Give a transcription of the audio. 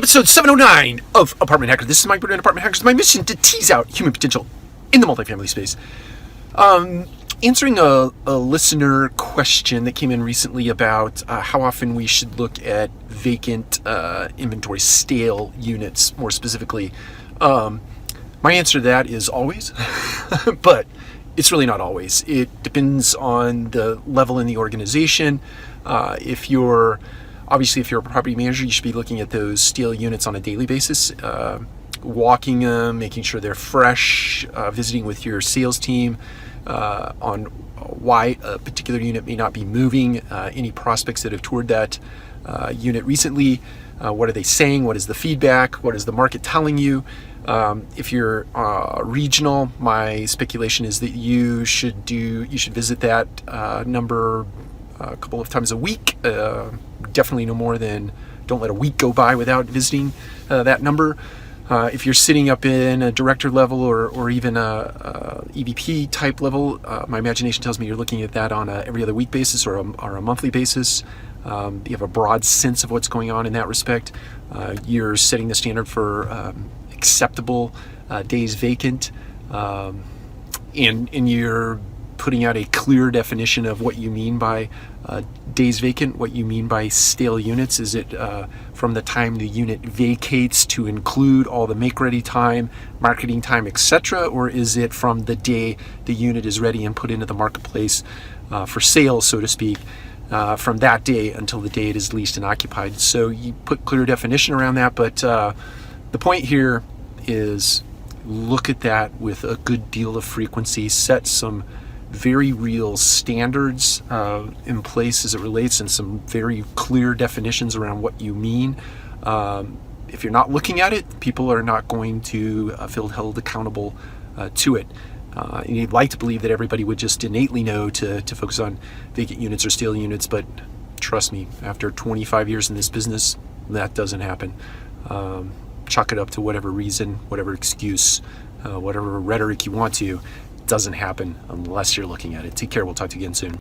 episode 709 of Apartment Hacker. This is Mike Bird, Apartment Hacker. It's my mission to tease out human potential in the multifamily space. Answering a listener question that came in recently about how often we should look at vacant inventory, stale units more specifically. My answer to that is always, but it's really not always. It depends on the level in the organization. If you're a property manager, you should be looking at those stale units on a daily basis, walking them, making sure they're fresh, visiting with your sales team on why a particular unit may not be moving, any prospects that have toured that unit recently, what are they saying, what is the feedback, what is the market telling you. If you're regional, my speculation is that you should visit that number a couple of times a week, definitely no more than, don't let a week go by without visiting that number. If you're sitting up in a director level or even a EVP type level, my imagination tells me you're looking at that on a every other week basis or a monthly basis. You have a broad sense of what's going on in that respect. You're setting the standard for acceptable days vacant, and you're putting out a clear definition of what you mean by days vacant, what you mean by stale units. Is it from the time the unit vacates to include all the make-ready time, marketing time, etc., or is it from the day the unit is ready and put into the marketplace for sale, so to speak, from that day until the day it is leased and occupied? So you put clear definition around that, but the point here is look at that with a good deal of frequency, set some very real standards in place as it relates, and some very clear definitions around what you mean. If you're not looking at it, people are not going to feel held accountable to it. And you'd like to believe that everybody would just innately know to focus on vacant units or stale units, but trust me, after 25 years in this business, that doesn't happen. Chalk it up to whatever reason, whatever excuse, whatever rhetoric you want to. Doesn't happen unless you're looking at it. Take care. We'll talk to you again soon.